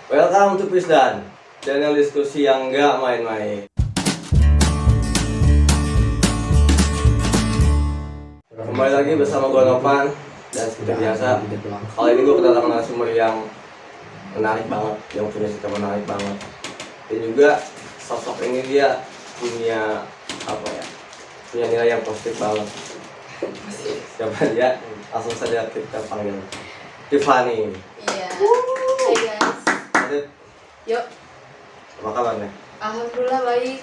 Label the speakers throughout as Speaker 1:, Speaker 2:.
Speaker 1: Welcome to Pisdan, channel diskusi yang nggak main-main. Kembali lagi bersama gue Novan. Dan seperti biasa, kali ini gue kedatangan narasumber yang menarik banget, yang punya cerita menarik banget. Dan juga sosok ini dia punya apa ya? Punya nilai yang positif banget. Siapa dia? Langsung saja kita panggil Tiffany.
Speaker 2: Iya. Hai guys.
Speaker 1: Adit,
Speaker 2: Yuk.
Speaker 1: apa kabarnya?
Speaker 2: Alhamdulillah baik.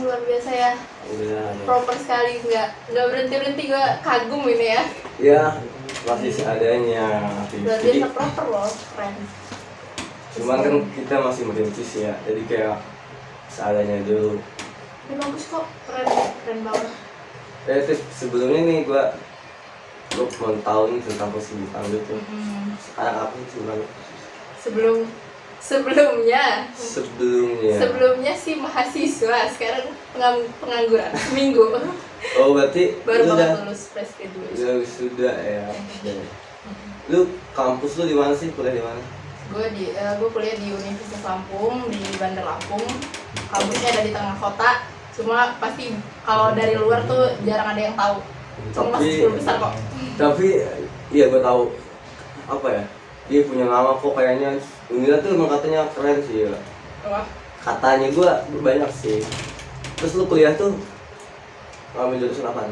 Speaker 2: Luar biasa ya.
Speaker 1: Alhamdulillah.
Speaker 2: Proper sekali, nggak berhenti gue kagum ini ya.
Speaker 1: Ya, masih seadanya.
Speaker 2: Luar biasa proper loh, keren.
Speaker 1: Cuman kan kita masih merintis ya, jadi kayak seadanya dulu.
Speaker 2: Ini bagus kok, keren banget.
Speaker 1: Tip, sebelumnya nih gue mau tahu nih tentang kesibukan lu tuh. Sekarang apa sih kesibukan lu?
Speaker 2: Sebelumnya sih mahasiswa, sekarang pengangguran seminggu.
Speaker 1: Oh berarti
Speaker 2: Baru
Speaker 1: lu
Speaker 2: banget lulus fresh graduate.
Speaker 1: udah sudah ya. Lu kampus lu di mana sih? Kuliah di mana?
Speaker 2: Gue kuliah di Universitas Lampung, di Bandar Lampung. Kampusnya ada di tengah kota. Cuma pasti kalau dari luar tuh jarang ada yang tahu. Cuma masih 10 besar kok.
Speaker 1: Tapi iya gue tahu apa ya? Dia punya nama kok kayaknya. Unila tuh emang katanya keren sih ya.
Speaker 2: Wah.
Speaker 1: Katanya gue banyak sih. Terus lu kuliah tuh ngambil jurusan apa?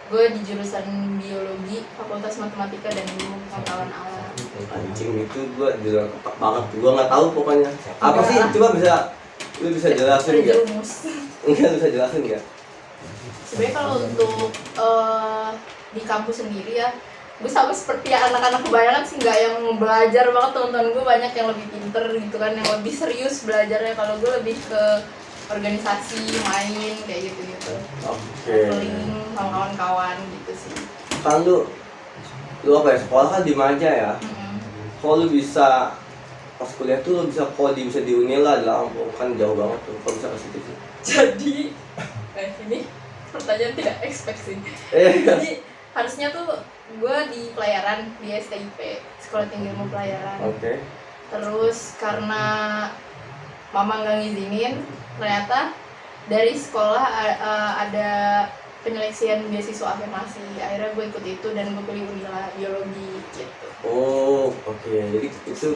Speaker 2: Gue di jurusan biologi, Fakultas Matematika dan Ilmu Pengetahuan Alam.
Speaker 1: Anjing itu gue juga kepak banget. Gue nggak tahu pokoknya. Apa sih? Coba lu bisa jelasin nggak?
Speaker 2: Terjerumus.
Speaker 1: Enggak bisa jelasin nggak?
Speaker 2: Sebenarnya kalau untuk di kampus sendiri ya, gue sama seperti anak-anak kebanyakan sih nggak yang belajar banget. Teman-teman gue banyak yang lebih pinter gitu kan, yang lebih serius belajarnya. Kalau gue lebih ke organisasi, main kayak gitu-gitu.
Speaker 1: Oke.
Speaker 2: Traveling sama kawan-kawan gitu sih.
Speaker 1: Kan lu apa ya? Sekolah kan di Maja ya. Kalau lu bisa pas kuliah tuh lu bisa coding, bisa di Unila di Lampung, kan jauh banget tuh. Kalau bisa ke situ sih.
Speaker 2: Jadi, ini pertanyaan tidak expect sih. Jadi harusnya tuh gue di pelayaran di STIP, Sekolah Tinggi Ilmu Pelayaran.
Speaker 1: Oke.
Speaker 2: Terus karena mama nggak ngizinin, ternyata dari sekolah ada penyeleksian beasiswa afirmasi. Akhirnya gue ikut itu dan gue pilih Unila biologi gitu.
Speaker 1: Oh, oke. Jadi itu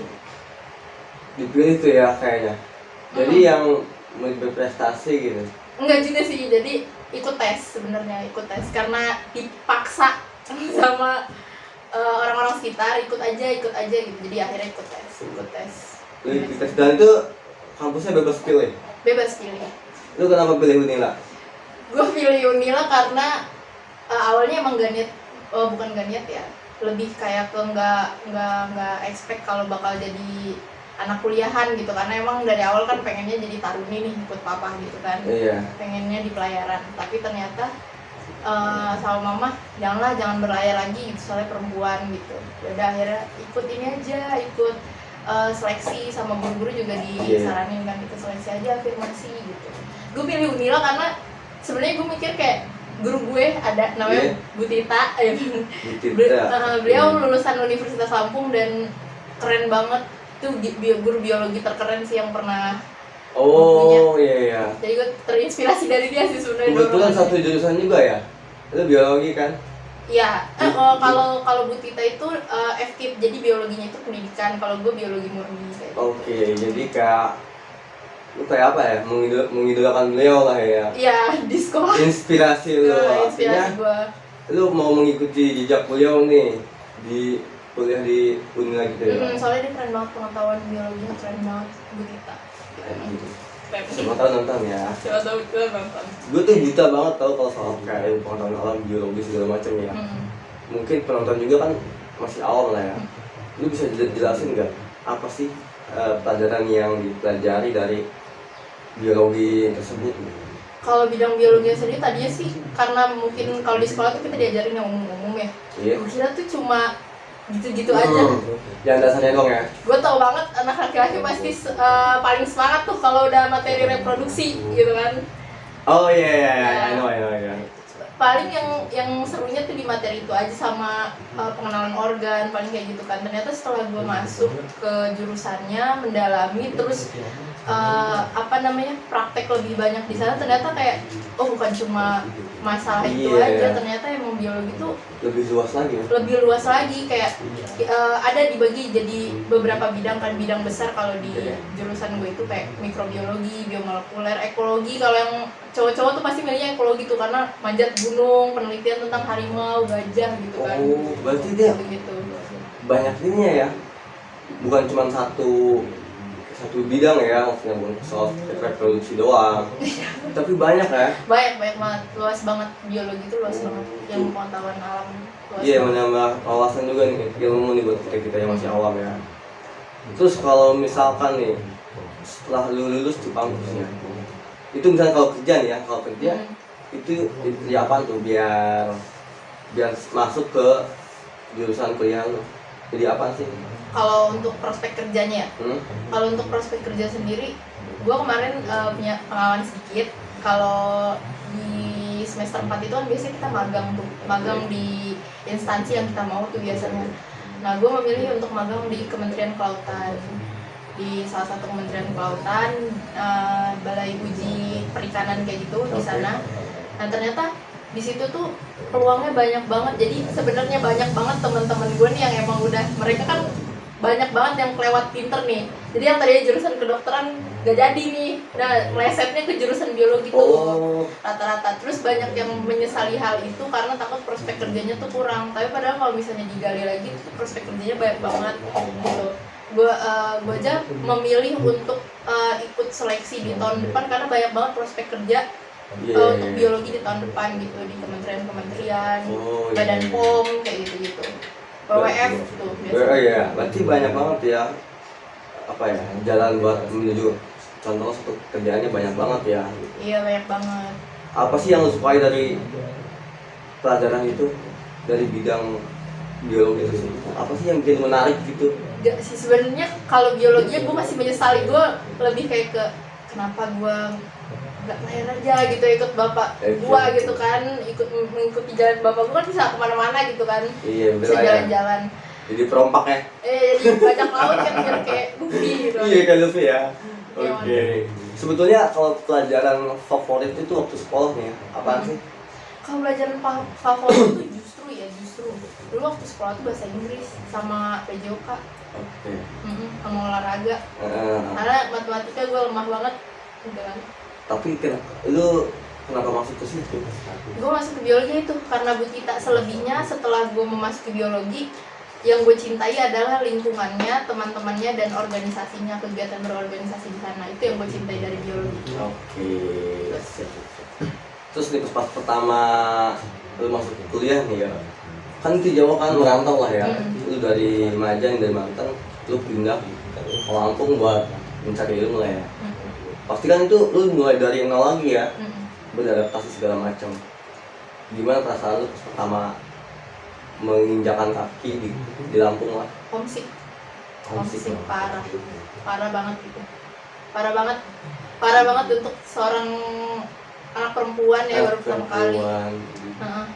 Speaker 1: dipilih tuh ya kayaknya. Jadi yang mau berprestasi gitu.
Speaker 2: Enggak juga sih, jadi ikut tes sebenarnya, ikut tes karena dipaksa sama orang-orang sekitar, ikut aja gitu. Jadi akhirnya ikut tes.
Speaker 1: Lu ikut tes dan itu kampusnya bebas pilih.
Speaker 2: Bebas pilih.
Speaker 1: Lu kenapa pilih Unila?
Speaker 2: Gue pilih Unila karena awalnya emang bukan gak niat ya, lebih kayak ke nggak expect kalau bakal jadi anak kuliahan gitu, karena emang dari awal kan pengennya jadi taruni nih, ikut papa gitu kan.
Speaker 1: Iya.
Speaker 2: Pengennya di pelayaran, tapi ternyata sama mama jangan berlayar lagi gitu, soalnya perempuan gitu. Udah akhirnya ikut ini aja, ikut seleksi sama guru-guru juga disaranin kan, kita seleksi aja afirmasi gitu. Gue pilih Unila karena sebenarnya gue mikir kayak guru gue ada namanya Bu Tita. Beliau lulusan Universitas Lampung dan keren banget. Itu guru biologi terkeren sih yang pernah punya.
Speaker 1: Iya.
Speaker 2: Jadi gue terinspirasi dari dia sih sebenarnya.
Speaker 1: Kebetulan satu jurusan juga ya? Itu biologi kan?
Speaker 2: Iya. Kalau Bu Tita itu FKIP, jadi biologinya itu pendidikan. Kalau gue biologi murni kayak.
Speaker 1: Oke, jadi lu kayak apa ya? Mengidolakan beliau lah ya.
Speaker 2: Iya, di sekolah.
Speaker 1: Inspirasi lu.
Speaker 2: Inspirasi gue.
Speaker 1: Lu mau mengikuti jejak beliau nih di kuliah di Unila gitu ya?
Speaker 2: Soalnya dia keren banget, pengetahuan biologinya keren banget, Bu Tita.
Speaker 1: Siapa tahu nonton ya.
Speaker 2: Siapa tahu kita nonton.
Speaker 1: Gue tuh buta banget tau kalau soal kayak pengetahuan alam, biologi segala macam ya. Mungkin penonton juga kan masih awam lah ya. Lu bisa jelasin nggak apa sih pelajaran yang dipelajari dari biologi tersebut?
Speaker 2: Kalau bidang biologi sendiri tadinya sih karena mungkin kalau di sekolah tuh kita diajarin yang umum-umum ya.
Speaker 1: Iya.
Speaker 2: Gue kira tuh cuma gitu-gitu aja.
Speaker 1: Yang dasarnya dong ya.
Speaker 2: Gue tau banget anak laki-laki pasti paling semangat tuh kalau udah materi reproduksi gitu kan.
Speaker 1: Oh iya, I know.
Speaker 2: paling yang serunya tuh di materi itu aja sama pengenalan organ paling kayak gitu kan. Ternyata setelah gue masuk ke jurusannya mendalami terus praktek lebih banyak di sana, ternyata kayak oh bukan cuma masalah itu aja, ternyata emang biologi tuh
Speaker 1: lebih luas lagi kayak
Speaker 2: ada dibagi jadi beberapa bidang kan, bidang besar kalau di jurusan gue itu kayak mikrobiologi, biomolekuler, ekologi. Kalau yang cowok-cowok tuh pasti milihnya ekologi tuh karena manjat gunung, penelitian tentang harimau, gajah gitu kan.
Speaker 1: Oh, berarti dia
Speaker 2: gitu.
Speaker 1: Banyak ininya ya, bukan cuma satu bidang ya, maksudnya bukan soal reproduksi doang, tapi banyak ya.
Speaker 2: Banyak banget, luas banget, biologi itu luas banget, yang pengetahuan alam luas.
Speaker 1: Iya, menambah wawasan juga nih, ilmu nih buat kita yang masih awam ya. Terus kalau misalkan nih setelah lu lulus di kampusnya, itu misalnya kalau kerja nih ya, kalau kerja itu kerja apa tuh biar masuk ke jurusan kuliah lu, jadi apa sih?
Speaker 2: Kalau untuk prospek kerjanya, kalau untuk prospek kerja sendiri, gue kemarin punya pengalaman sedikit. Kalau di semester 4 itu kan biasanya kita magang di instansi yang kita mau tuh biasanya. Nah, gue memilih untuk magang di Kementerian Kelautan, di salah satu Kementerian Kelautan, Balai Uji Perikanan kayak gitu di sana. Nah, ternyata di situ tuh peluangnya banyak banget. Jadi sebenarnya banyak banget teman-teman gue nih yang emang udah, mereka kan banyak banget yang kelewat pinter nih. Jadi yang tadinya jurusan kedokteran gak jadi nih, nah melesetnya ke jurusan biologi tuh rata-rata. Terus banyak yang menyesali hal itu karena takut prospek kerjanya tuh kurang. Tapi padahal kalau misalnya digali lagi tuh prospek kerjanya banyak banget gitu. Gue aja memilih untuk ikut seleksi di tahun depan karena banyak banget prospek kerja untuk biologi di tahun depan gitu, di kementerian, Badan POM kayak gitu-gitu. WWF tuh biasanya.
Speaker 1: Iya, berarti banyak banget ya jalan buat menuju contoh satu kerjaannya banyak banget ya.
Speaker 2: Iya, banyak banget.
Speaker 1: Apa sih yang lo sukai dari pelajaran itu, dari bidang biologi itu? Apa sih yang bikin menarik gitu?
Speaker 2: Gak sih sebenarnya, kalau biologi gue masih menyesali. Gue lebih kayak ke kenapa gue gak lahir aja gitu, ikut bapak gua gitu kan, mengikuti jalan bapak gua kan bisa kemana-mana gitu kan.
Speaker 1: Iya,
Speaker 2: bisa jalan-jalan
Speaker 1: jadi perompak ya,
Speaker 2: jadi bajak laut kan, biar kayak Luffy gitu.
Speaker 1: Iya, kayak Luffy ya. Oke. Sebetulnya kalau pelajaran favorit itu waktu sekolah nih apaan sih?
Speaker 2: Kalau pelajaran favorit itu justru dulu waktu sekolah tuh bahasa Inggris sama PJOK. Sama olahraga. Karena matematika gue lemah banget gitu kan.
Speaker 1: Tapi kenapa masuk ke situ?
Speaker 2: Gue masuk ke biologi itu karena Bu Tita. Selebihnya setelah gue memasuki biologi, yang gue cintai adalah lingkungannya, teman-temannya, dan organisasinya, kegiatan berorganisasi di sana. Itu yang gue cintai dari biologi.
Speaker 1: Oke. Terus nih pas pertama lu masuk kuliah nih ya, kan itu Jawa kan merantau lah ya. Lu dari Majan, dari Banten, lu pindah ke Lampung buat mencari ilmu lah ya. Pasti kan itu lu mulai dari nol lagi ya, beradaptasi segala macam. Gimana perasaan lu pertama menginjakan kaki di Lampung lah?
Speaker 2: Homesick parah banget gitu, parah banget untuk seorang anak perempuan ya, baru pertama kali.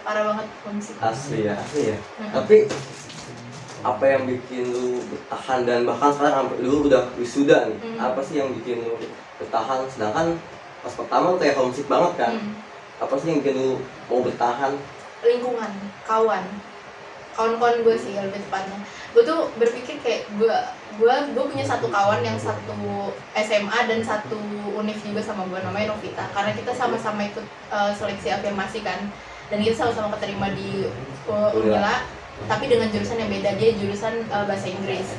Speaker 2: Parah banget homesick. Asli ya.
Speaker 1: Tapi apa yang bikin lu bertahan, dan bahkan sekarang lu udah wisuda nih, apa sih yang bikin lu bertahan sedangkan pas pertama lu kayak homesick banget kan? Apa sih yang bikin lu mau bertahan?
Speaker 2: Lingkungan, kawan-kawan gue sih lebih tepatnya. Gue tuh berpikir kayak gue punya satu kawan yang satu SMA dan satu univ juga sama gue, namanya Novita. Karena kita sama-sama ikut seleksi afirmasi kan, dan kita sama-sama keterima di Unila, tapi dengan jurusan yang beda. Dia jurusan bahasa Inggris.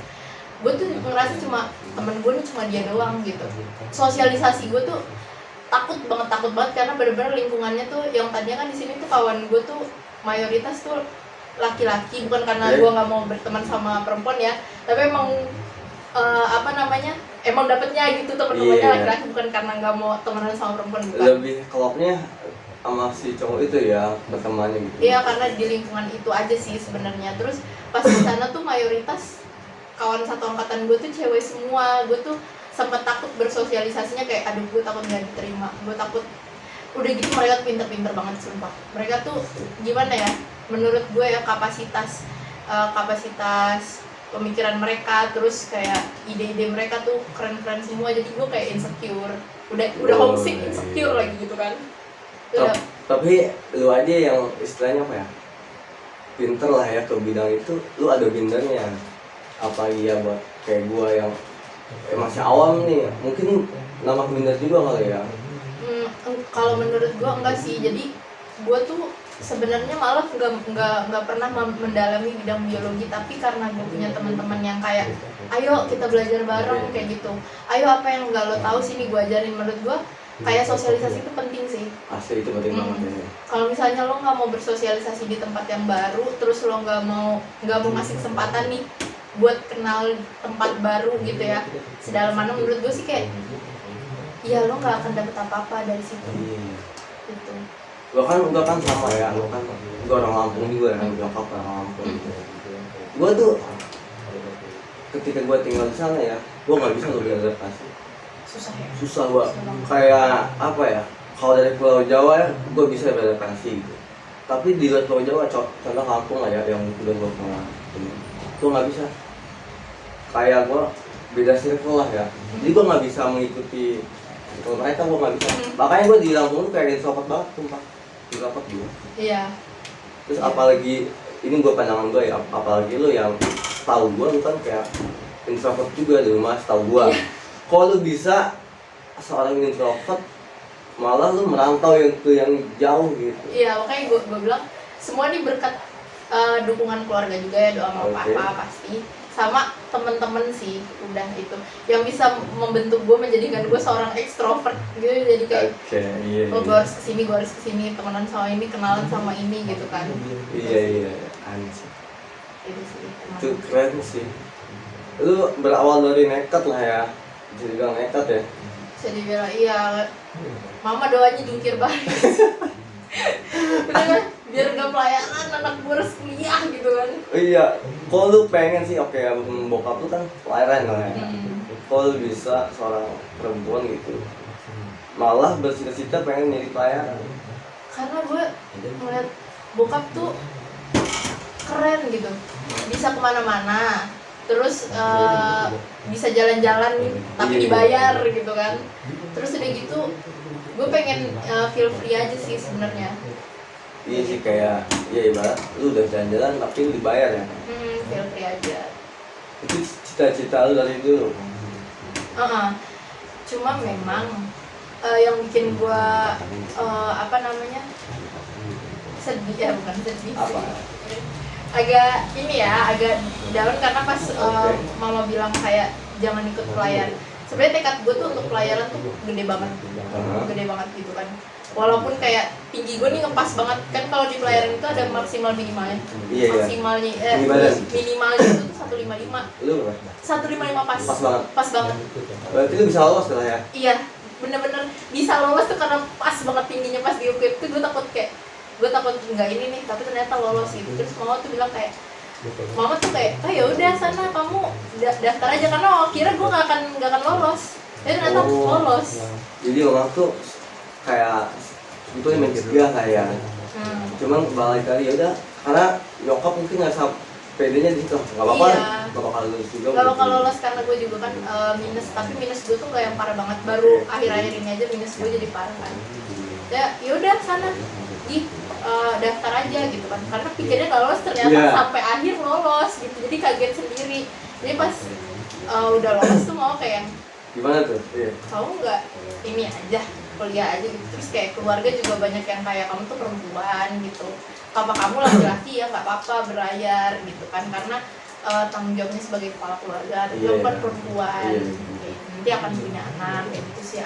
Speaker 2: Gue tuh ngerasa cuma temen gue nih cuma dia doang gitu. Sosialisasi gue tuh takut banget karena bener-bener lingkungannya tuh yang tadinya kan di sini tuh kawan gue tuh mayoritas tuh laki-laki, bukan karena gue nggak mau berteman sama perempuan ya, tapi emang emang dapetnya gitu teman-temannya laki-laki, bukan karena nggak mau temenan sama perempuan, bukan.
Speaker 1: Lebih klopnya sama si cowok itu ya bertemannya gitu.
Speaker 2: Iya, karena di lingkungan itu aja sih sebenarnya. Terus pas di sana tuh mayoritas kawan satu angkatan gue tuh cewek semua. Gue tuh sempat takut bersosialisasinya, kayak aduh gue takut nggak diterima, gue takut udah gitu mereka tuh pinter-pinter banget sumpah. Mereka tuh gimana ya, menurut gue ya, kapasitas pemikiran mereka, terus kayak ide-ide mereka tuh keren-keren semua. Jadi gue kayak insecure, udah homesick, insecure lagi gitu kan. Udah.
Speaker 1: Tapi lu aja yang istilahnya apa ya, pinter lah ya ke bidang itu, lu ada bindernya. Apalagi ya buat kayak gua yang masih awam nih, mungkin nama minder juga kali ya.
Speaker 2: Kalau menurut gue enggak sih. Jadi gue tuh sebenarnya malah nggak pernah mendalami bidang biologi, tapi karena gue punya teman-teman yang kayak ayo kita belajar bareng kayak gitu, ayo apa yang nggak lo tahu sini gue ajarin. Menurut gue kayak sosialisasi itu penting sih.
Speaker 1: Asli itu penting banget ya.
Speaker 2: Kalau misalnya lo nggak mau bersosialisasi di tempat yang baru, terus lo nggak mau ngasih kesempatan nih buat kenal tempat baru gitu ya, sedalam mana, menurut gue sih kayak ya lo nggak akan dapet apa-apa dari situ. Gitu.
Speaker 1: Gua kan sama ya, gua orang Lampung juga ya, nyokap orang Lampung. Gua tuh ketika gua tinggal di sana ya, gua nggak bisa lebih adaptasi.
Speaker 2: Susah ya.
Speaker 1: Susah gua, kayak apa ya? Kalau dari Pulau Jawa ya, gua bisa beradaptasi gitu. Tapi di luar Pulau Jawa, contoh kampung lah ya, yang udah gua pernah, gua nggak bisa. Kayak gua beda circle lah ya, jadi gua nggak bisa mengikuti kalau mereka, gua nggak bisa. Makanya gua di Lampung tuh kayak introvert banget, sumpah. Introvert juga.
Speaker 2: Iya.
Speaker 1: Terus apalagi ini gua pandangan gua ya, apalagi lu yang tahu gua, lu kan kayak introvert juga di rumah, tahu gua. Kalau lu bisa seorang introvert, malah lu merantau yang jauh gitu.
Speaker 2: Iya, makanya gue bilang semua ini berkat dukungan keluarga juga ya, doa sama papa pasti, sama temen-temen sih, udah itu yang bisa membentuk gue, menjadikan gue seorang ekstrovert gitu. Jadi kayak oh gue harus kesini, temenan sama ini, kenalan sama ini gitu kan.
Speaker 1: Iya aneh sih.
Speaker 2: Itu sih
Speaker 1: Itu keren sih. Lu berawal dari nekat lah ya, bisa dibilang nekat ya.
Speaker 2: Bisa dibilang iya. Mama doanya jungkir balik. Udah kan, biar gak pelayanan, anak gue harus kuliah gitu kan.
Speaker 1: Iya, kalau lu pengen sih oke ya, bokap lu kan pelayaran lah ya. Kalau lu bisa seorang perempuan gitu, malah bercita-cita pengen jadi pelayaran.
Speaker 2: Karena gue ngeliat bokap tuh keren gitu, bisa kemana-mana, terus bisa jalan-jalan tapi dibayar gitu kan. Terus udah gitu gue pengen feel free aja sih sebenarnya.
Speaker 1: Iya sih, kayak ya ibarat lu udah jalan-jalan tapi lu dibayar ya.
Speaker 2: Feel free aja.
Speaker 1: Itu cita-cita lu dari dulu.
Speaker 2: Cuma memang yang bikin gue sedih ya, bukan sedih
Speaker 1: Apa?
Speaker 2: sih, agak ini ya, agak down karena pas mama bilang kayak jangan ikut pelayaran. Sebenarnya tekad gue tuh untuk pelayaran tuh gede banget gitu kan. Walaupun kayak tinggi gue nih ngepas banget kan, kalau di pelayaran itu ada maksimal minimalnya. Maksimalnya minimalnya itu tuh 155.
Speaker 1: Lu berapa?
Speaker 2: 155 pas. Pas banget.
Speaker 1: Berarti lu bisa lolos lah ya?
Speaker 2: Iya, bener-bener bisa lolos tuh karena pas banget tingginya pas di UKIP tuh. Gue takut nggak ini nih, tapi ternyata lolos gitu. Terus mama tuh bilang kayak, mama tuh kayak, oh ya udah sana kamu daftar aja, karena kira gue nggak akan lolos. Jadi ternyata lolos.
Speaker 1: Jadi orang tuh kayak itu mencegah kayak. Cuman balik kali ya udah, karena nyokap mungkin nggak pedenya di situ, nggak apa-apa, nggak bakal lulus juga.
Speaker 2: Nggak bakal lolos karena gue juga kan minus, tapi minus gue tuh nggak yang parah banget. Baru akhir-akhir ini aja minus gue jadi parah kan. Ya udah sana daftar aja gitu kan, karena pikirnya nggak lolos, ternyata sampai akhir lolos gitu. Jadi kaget sendiri. Jadi pas udah lolos tuh mau kayak
Speaker 1: gimana tuh?
Speaker 2: Kamu nggak ini aja, kuliah aja gitu. Terus kayak keluarga juga banyak yang kayak, kamu tuh perempuan gitu, papa kamu laki-laki ya nggak apa-apa berlayar gitu kan, karena tanggung jawabnya sebagai kepala keluarga. Tapi kamu kan perempuan, nanti akan punya anak kayak gitu sih.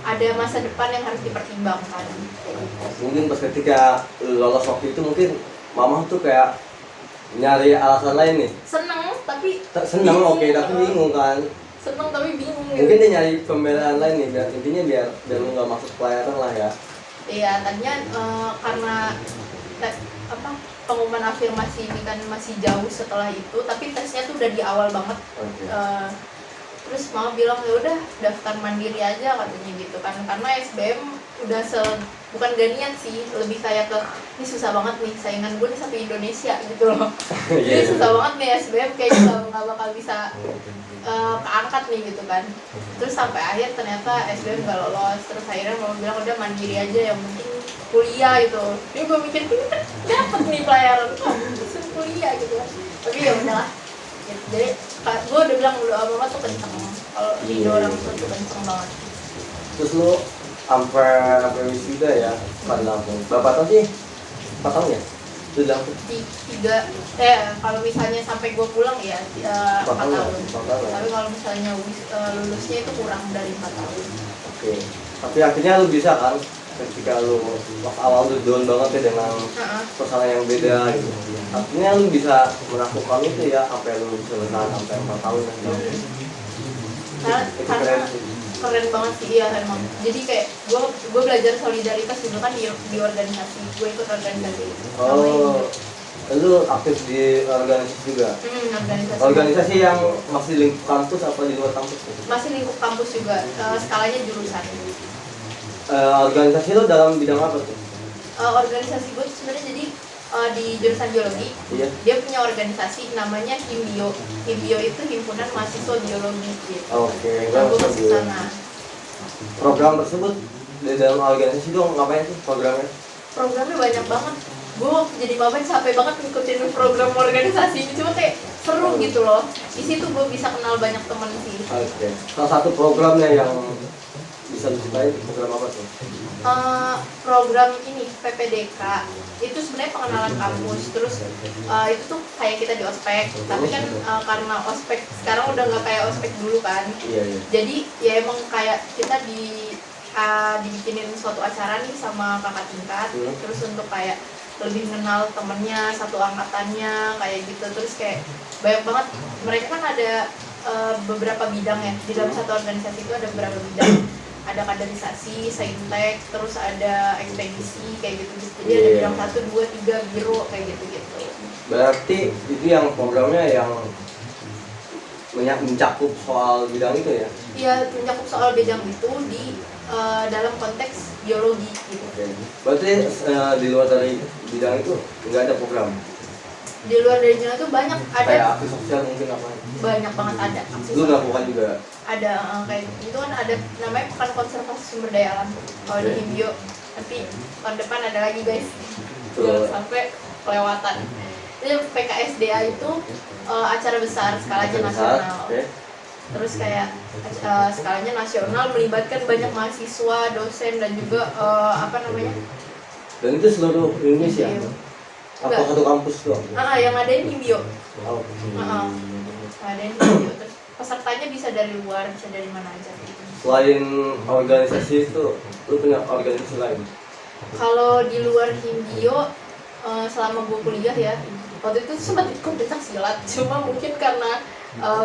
Speaker 2: Ada masa depan yang harus dipertimbangkan.
Speaker 1: Mungkin pas ketika lolos waktu itu mungkin mama tuh kayak nyari alasan lain nih.
Speaker 2: Seneng tapi
Speaker 1: tapi bingung kan.
Speaker 2: Seneng tapi bingung gitu.
Speaker 1: Mungkin dia nyari pembelaan lain nih, biar lu nggak masuk pelayaran lah ya.
Speaker 2: Iya, tadinya karena pengumuman afirmasi ini kan masih jauh setelah itu, tapi tesnya tuh udah di awal banget. Terus mama bilang ya udah daftar mandiri aja katanya gitu kan, karena SBM bukan gak niat sih, lebih kayak ke ini susah banget nih, saingan gue nih satu Indonesia gitu loh. Jadi susah banget nih SBM, kayaknya gak bakal bisa keangkat nih gitu kan. Terus sampai akhir ternyata SBM gak lolos, terus akhirnya mau bilang udah mandiri aja, yang penting kuliah gitu. Ini gue mikir ini kan dapet nih pelayaran, langsung kuliah gitu kan. Tapi ya udahlah gitu. Jadi gue udah bilang mama tuh kenceng, kalau ide orang tua tuh kenceng banget.
Speaker 1: Terus lu sampai wisuda ya pada Lampung. Berapa tahun sih? 4 tahun ya? Itu Lampung.
Speaker 2: Kalau misalnya sampai gue pulang ya 4 tahun.
Speaker 1: 4 tahun.
Speaker 2: Tapi kalau misalnya lulusnya itu kurang dari 4 tahun.
Speaker 1: Oke. Tapi akhirnya lu bisa kan ketika lu waktu awal lu down banget ya dengan suasana yang beda gitu. Akhirnya lu bisa melakukan itu ya sampai lu bisa bertahan sampai 4 tahun ya.
Speaker 2: Karena keren banget sih ya emang. Jadi kayak gue belajar solidaritas juga kan di organisasi. Gue ikut organisasi.
Speaker 1: Oh, lu aktif di organisasi juga? Organisasi yang masih lingkup kampus apa di luar kampus?
Speaker 2: Masih lingkup kampus juga, skalanya jurusan.
Speaker 1: Organisasi lu dalam bidang apa tuh?
Speaker 2: Organisasi gue tuh sebenarnya jadi di jurusan biologi,
Speaker 1: iya.
Speaker 2: Dia punya organisasi namanya Himbio. Himbio itu himpunan mahasiswa biologi gitu.
Speaker 1: Oke,
Speaker 2: Gue masuk sana.
Speaker 1: Program tersebut di dalam organisasi itu ngapain sih programnya?
Speaker 2: Programnya banyak banget. Gue waktu jadi maba capek banget ngikutin program organisasi ini, cuma kayak seru gitu loh. Di situ gue bisa kenal banyak teman sih.
Speaker 1: Oke. Salah satu programnya yang bisa diceritain program apa tuh?
Speaker 2: Program ini PPDK itu sebenarnya pengenalan kampus. Terus itu tuh kayak kita di ospek, tapi kan karena ospek sekarang udah nggak kayak ospek dulu kan.
Speaker 1: Iya.
Speaker 2: Jadi ya emang kayak kita dibikinin suatu acara nih sama kakak tingkat, terus untuk kayak lebih kenal temennya, satu angkatannya kayak gitu. Terus kayak banyak banget, mereka kan ada beberapa bidang ya, di dalam satu organisasi itu ada beberapa bidang. Ada kaderisasi, saintek, terus ada ekspedisi kayak gitu. Jadi ada bidang 1, 2, 3 biro kayak gitu-gitu.
Speaker 1: Berarti itu yang programnya yang mencakup soal bidang itu ya?
Speaker 2: Iya, mencakup soal bidang itu di dalam konteks biologi gitu.
Speaker 1: Oke. Berarti di luar dari bidang itu nggak ada program?
Speaker 2: Di luar dari bidang itu banyak, ada
Speaker 1: kayak aksi sosial mungkin apa?
Speaker 2: Banyak banget ada.
Speaker 1: Lu lakukan juga?
Speaker 2: Ada kayak gitu kan, ada namanya Pekan Konservasi Sumber Daya Alam kalau di Himbio. Nanti tahun depan ada lagi guys, jangan sampai kelewatan. Jadi PKSDA itu acara besar skalanya nasional. Terus kayak skalanya nasional melibatkan banyak mahasiswa, dosen, dan juga
Speaker 1: Dan itu seluruh Indonesia? Apa satu kampus doang?
Speaker 2: Yang ada di Himbio.
Speaker 1: Oh.
Speaker 2: Ada di Himbio. Terus pesertanya bisa dari luar, bisa dari mana aja gitu.
Speaker 1: Selain organisasi itu, lu punya organisasi lain?
Speaker 2: Kalau di luar Himbio, selama gue kuliah ya, waktu itu sempat ikut pencak silat. Cuma mungkin karena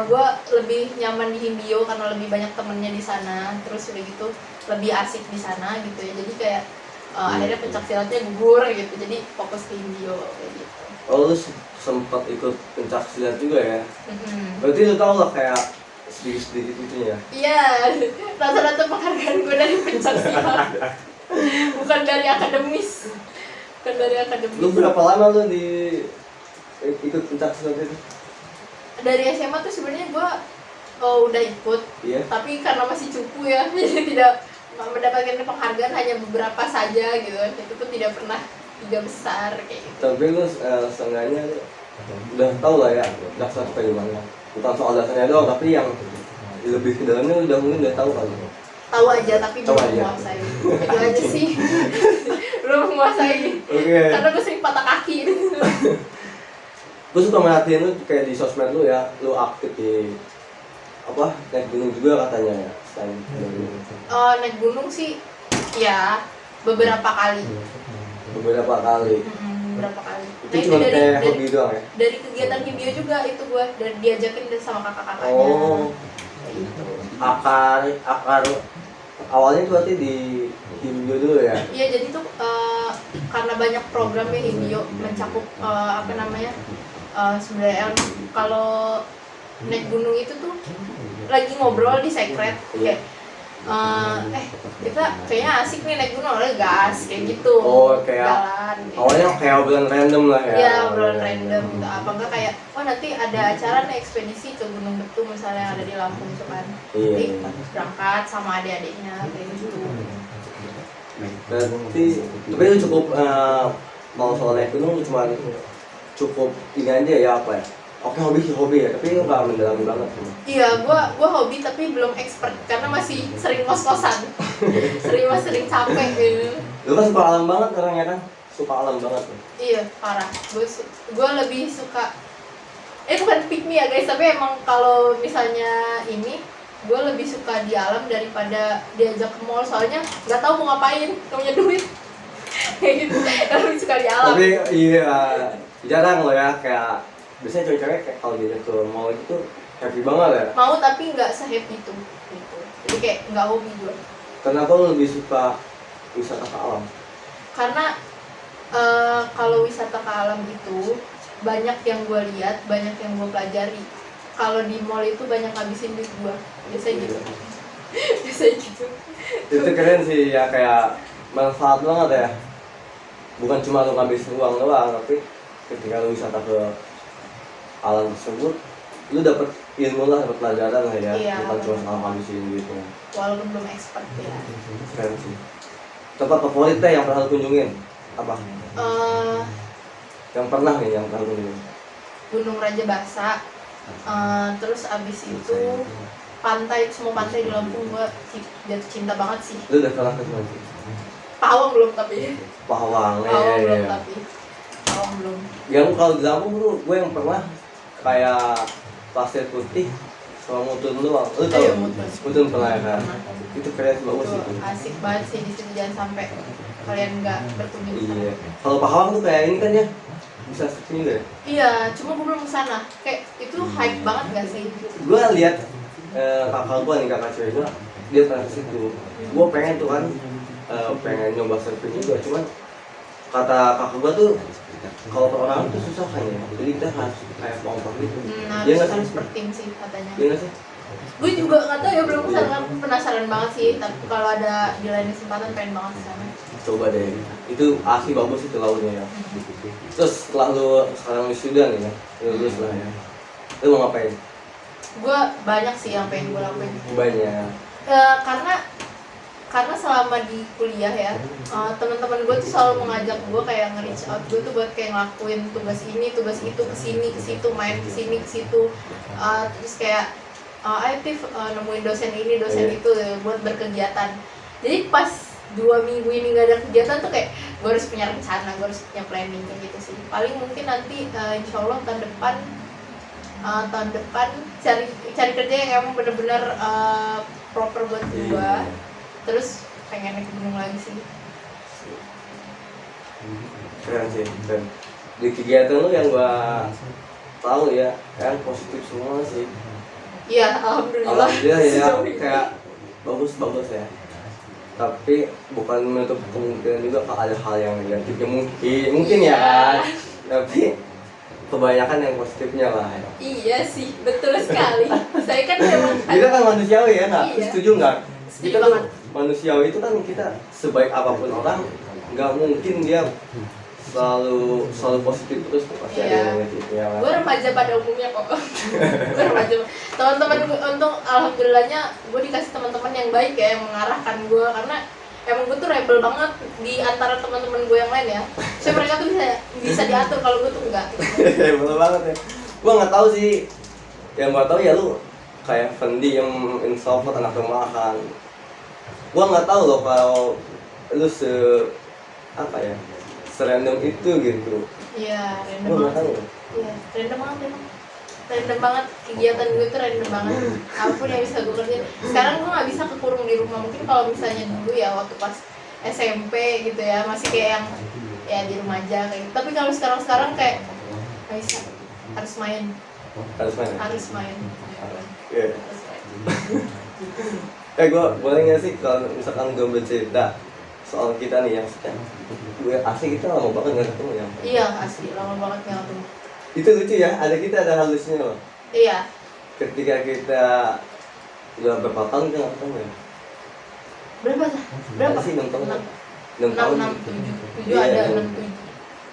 Speaker 2: gue lebih nyaman di Himbio karena lebih banyak temennya di sana. Terus udah gitu lebih asik di sana gitu ya. Jadi kayak akhirnya pencak silatnya gugur gitu. Jadi fokus ke Himbio kayak gitu.
Speaker 1: Oh, lu sempat ikut pencak silat juga ya? Berarti lu tau lah kayak sedikit-sedikit gitu ya?
Speaker 2: Iya, rata-rata penghargaan gue dari pencak silat. Bukan dari akademis.
Speaker 1: Lu berapa lama lu ikut pencak silat itu?
Speaker 2: Dari SMA tuh sebenarnya gue udah ikut, tapi karena masih cupu ya, jadi tidak mendapatkan penghargaan, hanya beberapa saja gitu. Itu pun tidak pernah 3 besar kayak gitu.
Speaker 1: Tapi lu seenggaknya udah tau lah ya dasar kayak gimana. Bukan soal dasarnya doang, tapi yang lebih ke dalamnya mungkin udah tahu kan?
Speaker 2: Tahu aja tapi belum menguasai. Itu aja sih. Belum menguasai. Karena gue sering patah kaki.
Speaker 1: Gue suka merhatiin lu kayak di sosmed lu ya, lu aktif di naik gunung juga katanya ya, selain
Speaker 2: naik gunung sih ya beberapa kali.
Speaker 1: Beberapa kali. Itu cuma kayak hobi doang ya?
Speaker 2: Dari kegiatan Himbio juga itu gue, dan diajakin sama kakak-kakaknya.
Speaker 1: Oh,
Speaker 2: gitu.
Speaker 1: Akar awalnya tuh berarti di Himbio dulu ya?
Speaker 2: Iya, jadi tuh karena banyak programnya Himbio mencakup sebenarnya kalau naik gunung itu tuh lagi ngobrol di secret kayak kita kayaknya asik nih naik gunung, oleh gas kayak gitu.
Speaker 1: Oh, kayak
Speaker 2: jalan gitu.
Speaker 1: awalnya kayak obrolan random lah ya.
Speaker 2: Iya, obrolan random gitu. Apa enggak kayak nanti ada acara nih ekspedisi ke Gunung Betung misalnya yang ada di Lampung tuh kan.
Speaker 1: Iya.
Speaker 2: Nanti berangkat sama adik-adiknya kayak gitu.
Speaker 1: Berarti tapi lu cukup mau soal naik gunung lu cuma cukup ini aja ya apa ya? Oke, hobi ya, tapi lu nggak mendalami banget.
Speaker 2: Iya, gua hobi tapi belum expert karena masih sering ngos-ngosan. sering capek gitu.
Speaker 1: Lu kan suka alam banget orangnya kan? Suka alam banget.
Speaker 2: Iya, parah. Gua lebih suka bukan pick me ya guys, tapi emang kalau misalnya ini gue lebih suka di alam daripada diajak ke mall, soalnya nggak tahu mau ngapain, nggak punya duit. Kayak gitu, lebih suka di alam.
Speaker 1: Tapi iya, jarang loh ya, kayak biasanya cewek-cewek kayak kalau diajak ke mall itu happy banget ya.
Speaker 2: Mau tapi nggak se-happy itu gitu. Jadi kayak nggak hobi gue.
Speaker 1: Kenapa lu lebih suka wisata ke alam?
Speaker 2: Karena kalau wisata ke alam itu banyak yang gue lihat, banyak yang gue pelajari. Kalau di mall itu banyak ngabisin duit gue, biasanya gitu. Biasanya gitu.
Speaker 1: Itu keren sih ya, kayak manfaat banget ya. Bukan cuma lu ngabisin uang doang, tapi ketika lu wisata ke alam tersebut, lu dapet ilmu lah, dapet pelajaran lah ya.
Speaker 2: Iya,
Speaker 1: Bukan cuma
Speaker 2: bener.
Speaker 1: soal ngabisin duitnya.
Speaker 2: Walaupun belum expert ya.
Speaker 1: Keren sih. Tempat favorit teh yang pernah lu kunjungin apa? Yang pernah nih yang pernah lu kunjungin?
Speaker 2: Gunung Raja Basa. Terus abis itu pantai, semua pantai di Lampung gue jatuh cinta banget sih.
Speaker 1: Lu udah pernah ke mana sih?
Speaker 2: Pawang belum tapi.
Speaker 1: Pahawang,
Speaker 2: Pawang belum
Speaker 1: ya.
Speaker 2: tapi. Pawang belum.
Speaker 1: Yang kalau di Lampung tuh gue yang pernah kayak Pasir Putih sama Mutun doang. Lu tau?
Speaker 2: Iya, Mutun.
Speaker 1: Mutun pernah ya kan?
Speaker 2: Pernah.
Speaker 1: Itu keren bagus
Speaker 2: Itu
Speaker 1: itu.
Speaker 2: asik banget sih di situ, jangan sampai kalian nggak berkunjung ke sana.
Speaker 1: Iya. Kalau Pahawang tuh kayak ini kan ya, bisa searching juga ya.
Speaker 2: Iya, cuma gue belum kesana. Kayak itu hype banget gak sih?
Speaker 1: Gue lihat kakak gue nih, kakak cewek gue, dia pernah ke situ. Gue pengen tuh kan, pengen nyoba surfing juga, cuman kata kakak gue tuh kalau per orang tuh susah kan ya, jadi kita harus kayak kelompok gitu. Dia nggak
Speaker 2: Harus
Speaker 1: sih?
Speaker 2: seperti sih katanya.
Speaker 1: Dia nggak sih?
Speaker 2: Gue juga nggak tahu ya, belum kesana. Penasaran banget sih, tapi kalau ada di lain kesempatan pengen banget kesana.
Speaker 1: Coba deh, itu asli bagus itu lautnya ya. Terus setelah lu sekarang wisuda nih ya, lulus lah ya, lu mau ngapain?
Speaker 2: Gue banyak sih yang pengen gue lakuin.
Speaker 1: Banyak.
Speaker 2: Karena selama di kuliah ya, teman-teman gue tuh selalu mengajak gue kayak nge-reach out gue tuh buat kayak ngelakuin tugas ini, tugas itu, kesini, kesitu, main kesini, kesitu, terus kayak ayo Tif, nemuin dosen ini, dosen itu buat berkegiatan. Jadi pas 2 minggu ini gak ada kegiatan tuh kayak gue harus punya rencana, gue harus punya planning kayak gitu sih. Paling mungkin nanti insya Allah tahun depan cari kerja yang emang bener-bener proper buat gue. Terus pengen naik gunung lagi sih.
Speaker 1: Keren sih, keren. Di kegiatan lu yang gua tahu ya, kan positif semua sih.
Speaker 2: Iya, alhamdulillah.
Speaker 1: Alhamdulillah ya,
Speaker 2: Sejauh ini.
Speaker 1: kayak bagus ya. Tapi bukan menutup kemungkinan juga kalau ada hal yang negatifnya mungkin ya kan. Tapi kebanyakan yang positifnya lah.
Speaker 2: Iya sih, betul sekali. Saya kan memang
Speaker 1: Kita kan manusiawi ya, nggak?
Speaker 2: Iya.
Speaker 1: Setuju nggak?
Speaker 2: Setuju
Speaker 1: Kita tuh
Speaker 2: banget.
Speaker 1: manusiawi itu kan kita sebaik apapun orang, nggak mungkin dia selalu positif terus, pasti ada
Speaker 2: Iya.
Speaker 1: yang negatifnya lah.
Speaker 2: gue remaja pada umumnya kok. Gue remaja. Teman-teman gue, untung alhamdulillahnya gue dikasih teman-teman yang baik ya, yang mengarahkan gue, karena emang gue tuh rebel banget di antara teman-teman gue yang lain ya. So mereka tuh bisa diatur, kalau gue tuh enggak.
Speaker 1: Betul banget ya. Gua nggak tahu sih. Yang gua tahu ya lu kayak Fendi yang introvert, anak rumahan. Gua nggak tahu loh kalau lu apa ya, serandom itu gitu.
Speaker 2: Iya, random
Speaker 1: Gua nggak
Speaker 2: banget.
Speaker 1: tahu.
Speaker 2: Iya, random banget emang. Random banget, kegiatan gue tuh random banget. Apapun yang bisa gue kerjain. Sekarang gue nggak bisa kekurung di rumah. Mungkin kalau misalnya dulu ya waktu pas SMP gitu ya, masih kayak yang ya di rumah aja kayak gitu. Tapi kalau sekarang kayak nggak bisa, harus main.
Speaker 1: Harus mana?
Speaker 2: Harus main.
Speaker 1: Iya.
Speaker 2: Harus main.
Speaker 1: Gua boleh nggak sih kalau misalkan gua bercerita soal kita nih yang gue asli kita lama banget nggak ketemu ya.
Speaker 2: Iya, asli lama banget nggak ketemu.
Speaker 1: Itu lucu ya, ada halusnya loh.
Speaker 2: Iya,
Speaker 1: Ketika kita udah berapa tahun kita nggak ketemu ya.
Speaker 2: berapa tuh? Berapa?
Speaker 1: Ada sih 6 tahun.
Speaker 2: Enam.
Speaker 1: 6 tahun.
Speaker 2: 6, 7
Speaker 1: Iya,
Speaker 2: ada,
Speaker 1: iya.
Speaker 2: 6, 7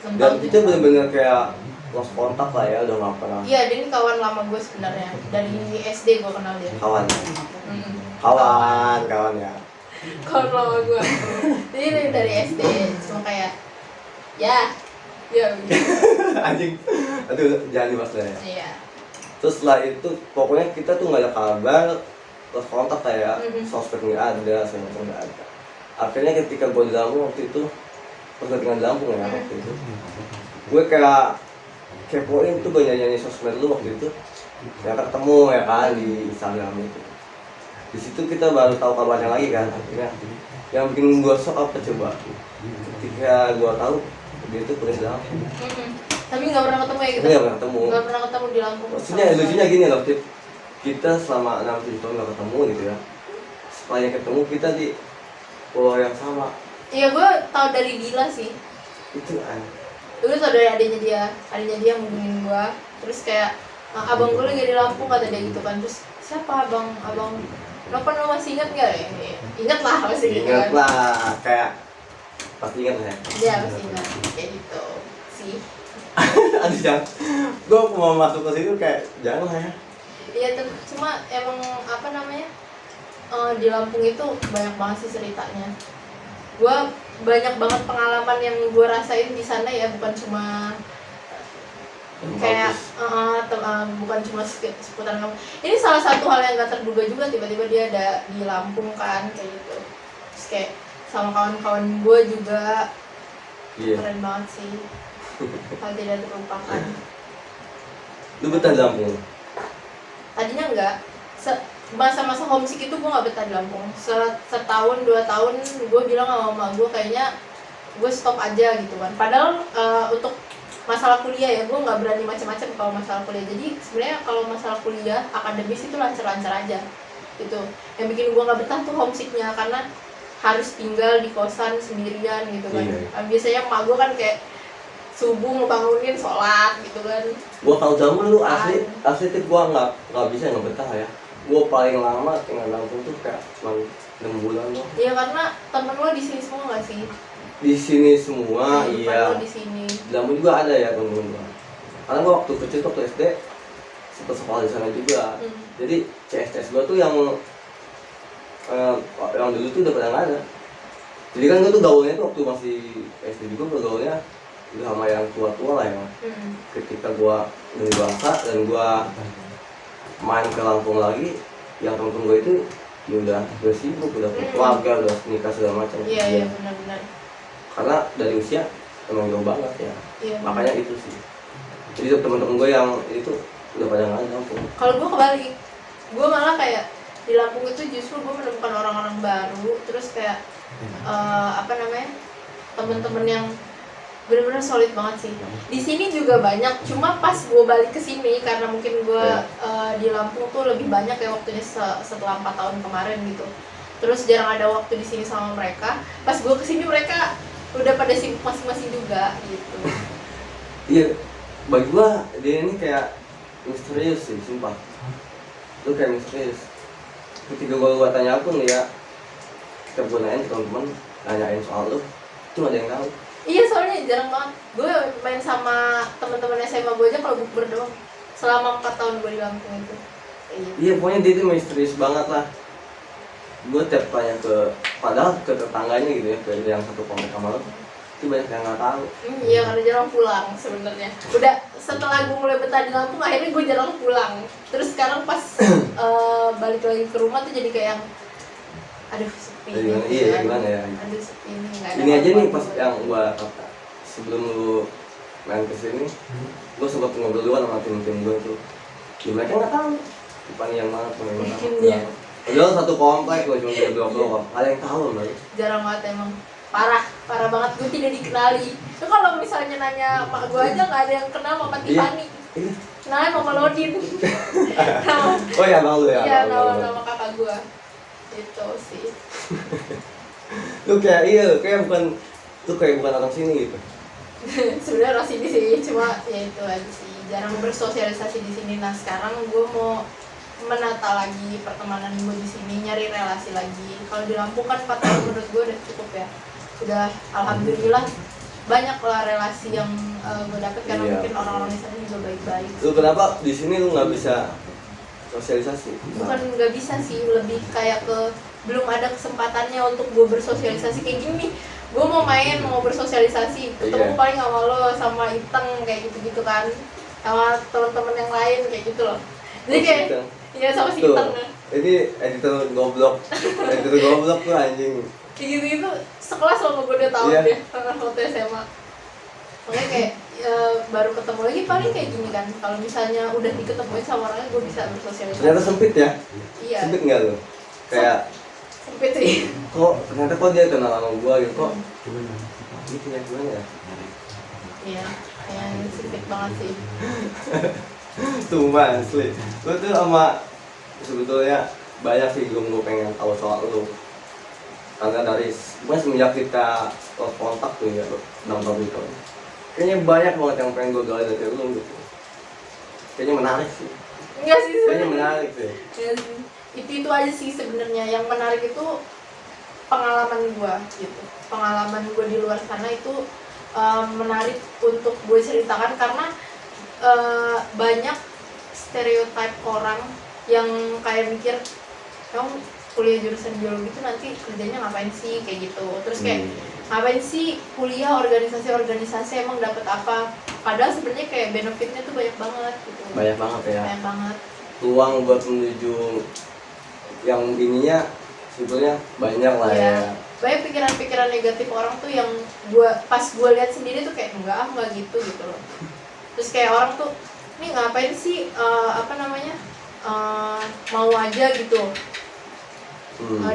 Speaker 2: 6
Speaker 1: Dan
Speaker 2: tahun.
Speaker 1: itu bener-bener kayak lost kontak lah ya, udah gak pernah.
Speaker 2: Iya, dia ini kawan lama gue sebenarnya. Dari SD gue kenal dia.
Speaker 1: Kawan.
Speaker 2: Hmm.
Speaker 1: Kawan ya.
Speaker 2: Kawan lama gue. Jadi dari SD, cuma kayak ya begitu.
Speaker 1: Anjing. Aduh, jangan dibahas lah ya.
Speaker 2: Iya.
Speaker 1: Terus setelah itu pokoknya kita tuh gak ada kabar, lost kontak kayak
Speaker 2: Mhm.
Speaker 1: sosmed gak ada, semua gak ada. Akhirnya ketika gue di Lampung waktu itu, pas gue tinggal di Lampung ya waktu itu, gue kayak kepoin tuh gue nyanyi sosmed lu waktu itu, ya ketemu ya kan di Instagram itu. Di situ kita baru tahu kabarnya lagi kan. Akhirnya yang bikin gue shock apa coba? Ketika gue tahu dia itu kuliah di Lampung,
Speaker 2: Tapi nggak pernah ketemu ya kita.
Speaker 1: kita nggak pernah ketemu.
Speaker 2: Nggak pernah ketemu di Lampung.
Speaker 1: Maksudnya lucunya gini loh, Tip. Kita selama 6-7 tahun nggak ketemu gitu ya. Setelah ketemu kita di pulau yang sama.
Speaker 2: Iya, gue tahu dari Dila sih.
Speaker 1: Itu aneh.
Speaker 2: Dulu tau dari adiknya dia yang hubungin gue. Terus kayak abang gue lagi di Lampung kata dia gitu kan. Terus siapa abang kenapa lo masih ingat nggak ya? Ingat lah masih gitu
Speaker 1: Ingat
Speaker 2: kan.
Speaker 1: lah, kayak pasti ingat lah ya.
Speaker 2: Dia masih ingat kayak gitu sih.
Speaker 1: Aduh jangan, gue mau masuk ke situ kayak jangan lah ya.
Speaker 2: Iya, cuma emang apa namanya, di Lampung itu banyak banget sih ceritanya. Gue banyak banget pengalaman yang gue rasain di sana ya, bukan cuma kayak bukan cuma seputar kamu. Ini salah satu hal yang gak terduga juga, tiba-tiba dia ada di Lampung kan kayak gitu. Terus kayak sama kawan-kawan gue juga,
Speaker 1: Iya.
Speaker 2: keren banget sih. Hal tidak terlupakan.
Speaker 1: Lu betah di Lampung?
Speaker 2: Tadinya enggak, masa-masa homesick itu gue nggak betah di Lampung. Setahun 2 tahun gue bilang sama mama gue kayaknya gue stop aja gitu kan. Padahal untuk masalah kuliah ya gue nggak berani macam-macam kalau masalah kuliah. Jadi sebenarnya kalau masalah kuliah akademis itu lancar-lancar aja gitu. Yang bikin gue nggak betah tuh homesicknya, karena harus tinggal di kosan sendirian gitu kan.
Speaker 1: Iya.
Speaker 2: Biasanya emak gue kan kayak subuh ngebangunin sholat gitu kan.
Speaker 1: Gua kalau zaman lu asli Tip, gua nggak bisa nggak betah ya. Gua paling lama tinggal di Lampung tuh kayak cuma 6 bulan loh.
Speaker 2: Iya, karena temen lo di sini semua nggak sih?
Speaker 1: Di sini semua,
Speaker 2: Kehidupan
Speaker 1: iya.
Speaker 2: lo di sini.
Speaker 1: Di Lampung juga ada ya temen-temen gua. Karena gua waktu kecil waktu SD sempat sekolah di sana juga. Jadi CS gua tuh yang dulu tuh udah pada nggak ada. Jadi kan gua tuh gaulnya tuh waktu masih SD juga, gua gaulnya udah sama yang tua-tua lah ya. Ketika gua udah dewasa dan gua main ke Lampung lagi, yang temen-temen gua itu ya udah sibuk, udah keluarga, udah nikah segala macam.
Speaker 2: Iya benar-benar.
Speaker 1: Karena dari usia emang jauh banget ya.
Speaker 2: Iya.
Speaker 1: Makanya itu sih. Jadi temen-temen gua yang itu udah pada nggak ada di Lampung.
Speaker 2: Kalau gue kebalik, gue malah kayak di Lampung itu justru gue menemukan orang-orang baru, terus kayak apa namanya, temen-temen yang benar-benar solid banget sih. Di sini juga banyak, cuma pas gue balik ke sini karena mungkin gue di Lampung tuh lebih banyak ya waktunya setelah 4 tahun kemarin gitu. Terus jarang ada waktu di sini sama mereka. Pas gue kesini mereka udah pada sibuk masing-masing juga gitu.
Speaker 1: Iya, bagi gua dia ini kayak misterius sih, sumpah. Lu kayak misterius. Ketika gua tanya pun ya, setiap gua nanyain ke teman-teman, nanyain soal lu, cuma ada yang tahu.
Speaker 2: Iya, soalnya jarang banget. Gue main sama teman-teman SMA gue aja kalau bukber doang. Selama 4 tahun gue di Lampung itu.
Speaker 1: Iya, pokoknya dia itu misterius banget lah. Gue tiap tanya padahal ke tetangganya gitu ya, ke yang satu komplek sama lu, itu banyak yang nggak tahu.
Speaker 2: Iya, karena jarang pulang sebenarnya. Udah setelah gue mulai betah di Lampung, akhirnya gue jarang pulang. Terus sekarang pas balik lagi ke rumah tuh jadi kayak yang aduh sepi.
Speaker 1: Iya, gimana ya?
Speaker 2: Aduh sepi ini.
Speaker 1: Ini aja nih pas yang gua sebelum lu main kesini, gua sempat ngobrol duluan sama tim gua tuh. Ya, mereka nggak tahu Tiffany yang mana, temen yang mana.
Speaker 2: Iya.
Speaker 1: Padahal satu komplek gua cuma beda blok doang. Ada yang tahu loh.
Speaker 2: Jarang banget emang. Parah banget, gue tidak dikenali. Itu kalau misalnya nanya mak gue aja nggak ada yang kenal Mama Tiffany.
Speaker 1: Iya.
Speaker 2: Kenalnya Mama Lodin.
Speaker 1: Oh ya, malu ya.
Speaker 2: Iya, nama kakak gue. Itu sih.
Speaker 1: Lu kayak bukan orang sini gitu.
Speaker 2: Sebenarnya orang sini sih, cuma ya itu aja sih. Jarang bersosialisasi di sini. Nah sekarang gue mau menata lagi pertemanan gue di sini, nyari relasi lagi. Kalau di Lampung kan 4 tahun menurut gue udah cukup ya. Udah alhamdulillah banyak lah relasi yang gue dapet karena
Speaker 1: Iya.
Speaker 2: mungkin orang-orang di sana juga baik-baik.
Speaker 1: Lu kenapa di sini lu nggak bisa sosialisasi?
Speaker 2: Bukan nggak bisa sih, lebih kayak ke belum ada kesempatannya untuk gue bersosialisasi kayak gini. Gue mau main, mau bersosialisasi, ketemu
Speaker 1: Iya.
Speaker 2: paling sama lo, sama Iteng kayak gitu-gitu kan, sama teman-teman yang lain kayak gitu loh. Jadi kayak iya sama si
Speaker 1: Tuh,
Speaker 2: Iteng
Speaker 1: ini editor goblok tuh anjing.
Speaker 2: kayak gitu-gitu sekelas sama gue udah tahu
Speaker 1: Iya.
Speaker 2: deh waktu SMA. Makanya kayak baru ketemu lagi paling kayak gini kan. Kalau misalnya udah diketemuin sama orangnya gue bisa bersosialisasi.
Speaker 1: Ternyata sempit ya?
Speaker 2: Iya,
Speaker 1: Sempit nggak lu? Kayak
Speaker 2: sempit sih.
Speaker 1: ternyata kok dia kenal sama gua gitu kok? Ini punya gimana ya?
Speaker 2: Iya, kayak sempit banget sih.
Speaker 1: Sumpah asli. Lu tuh sama sebetulnya banyak sih gue pengen tahu soal lu. Karena dari semenjak kita kontak tuh ya, 6 tahun itu. Kayaknya banyak banget yang pengen gue gali dari lu gitu. Kayaknya menarik sih.
Speaker 2: Enggak sih
Speaker 1: Kayaknya
Speaker 2: sebenarnya.
Speaker 1: menarik sih.
Speaker 2: Ya, itu aja sih sebenarnya yang menarik itu pengalaman gue gitu. Pengalaman gue di luar sana itu menarik untuk gue ceritakan karena banyak stereotip orang yang kayak mikir kamu kuliah jurusan biologi itu nanti kerjanya ngapain sih kayak gitu. Terus kayak ngapain sih kuliah organisasi emang dapat apa? Padahal sebenarnya kayak benefitnya tuh banyak banget gitu.
Speaker 1: Banyak banget ya.
Speaker 2: Banyak banget.
Speaker 1: Peluang buat menuju yang ininya sebetulnya banyak lah ya.
Speaker 2: Banyak pikiran-pikiran negatif orang tuh yang pas gue lihat sendiri tuh kayak enggak gitu loh. Terus kayak orang tuh ini ngapain sih mau aja gitu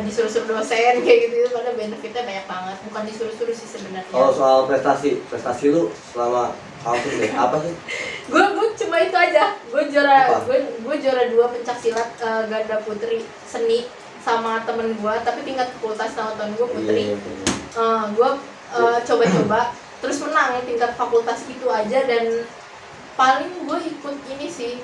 Speaker 2: disuruh-suruh dosen kayak gitu padahal benefitnya banyak banget, bukan disuruh-suruh sih sebenarnya.
Speaker 1: Kalau soal prestasi lu selama kampus deh apa sih?
Speaker 2: gue cuma itu aja, gue juara 2 pencak silat ganda putri seni sama temen gue, tapi tingkat fakultas sama temen gue putri. Gue coba-coba terus menang tingkat fakultas itu aja, dan paling gue ikut ini sih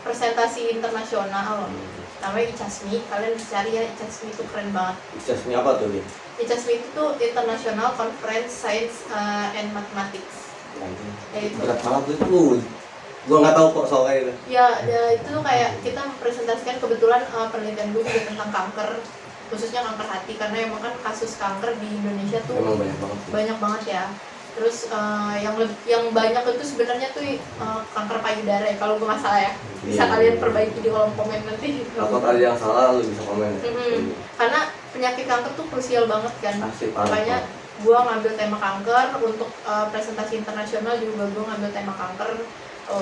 Speaker 2: presentasi internasional namanya ICASMI. Kalian bisa cari ya, ICASMI itu keren banget.
Speaker 1: ICASMI apa tuh dia?
Speaker 2: ICASMI itu tuh International Conference Science and Mathematics. Ya, itu.
Speaker 1: Berat banget tuh. Gua nggak tahu kok soalnya itu.
Speaker 2: Ya, itu tuh kayak kita mempresentasikan, kebetulan penelitian gue juga tentang kanker, khususnya kanker hati, karena emang kan kasus kanker di Indonesia tuh
Speaker 1: Emang banyak banget.
Speaker 2: banyak banget ya. Terus yang banyak itu sebenarnya tuh kanker payudara ya, kalau gue nggak salah ya. Bisa
Speaker 1: Iya.
Speaker 2: kalian perbaiki di kolom komen nanti.
Speaker 1: Apa tadi yang salah lu bisa komen ya?
Speaker 2: Karena penyakit kanker tuh krusial banget kan.
Speaker 1: Asli parah.
Speaker 2: Makanya gue ngambil tema kanker untuk presentasi internasional, juga gue ngambil tema kanker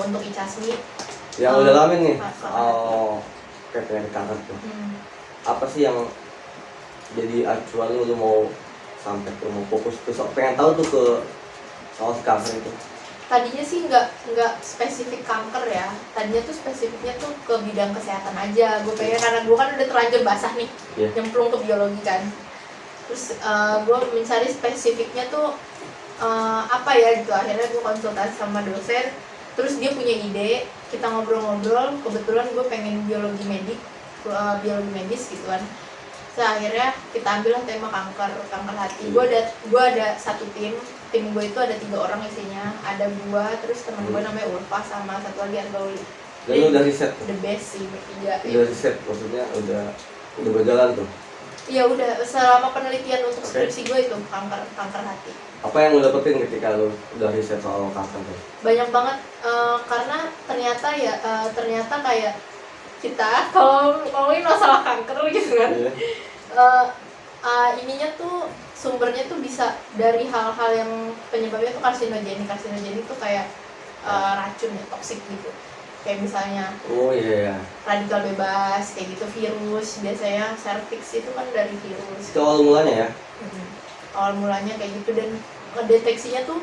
Speaker 2: untuk ICASMI.
Speaker 1: Yang udah lama nih
Speaker 2: kanker.
Speaker 1: kayak penyakit kanker tuh. Apa sih yang jadi acuan lu mau sampai ke mau fokus ke pengen tahu tuh ke soal kanker itu?
Speaker 2: Tadinya sih nggak spesifik kanker ya. Tadinya tuh spesifiknya tuh ke bidang kesehatan aja. Gue pengen, karena gue kan udah terlanjur basah nih, nyemplung ke biologi kan. Terus gue mencari spesifiknya tuh apa ya gitu. Akhirnya gue konsultasi sama dosen. Terus dia punya ide, kita ngobrol-ngobrol. Kebetulan gue pengen biologi medis gitu kan. Terus akhirnya kita ambil tema kanker hati. Gue ada satu tim gue itu ada 3 orang isinya. Ada gue, terus teman gue namanya Urfa, sama satu lagi Argauli.
Speaker 1: Dan lu udah riset?
Speaker 2: The best sih bertiga.
Speaker 1: Udah riset, maksudnya udah berjalan tuh?
Speaker 2: Iya udah, selama penelitian untuk skripsi gue itu kanker hati.
Speaker 1: Apa yang lu dapetin ketika lu udah riset soal kanker tuh?
Speaker 2: Banyak banget, karena ternyata kayak kita kalau ngomongin masalah kanker gitu kan, ininya tuh sumbernya tuh bisa dari hal-hal yang penyebabnya tuh karsinogenik itu kayak racun ya, toksik gitu. Kayak misalnya radikal bebas kayak gitu, virus, biasanya cervix itu kan dari virus.
Speaker 1: Itu awal mulanya ya?
Speaker 2: Awal mulanya kayak gitu, dan deteksinya tuh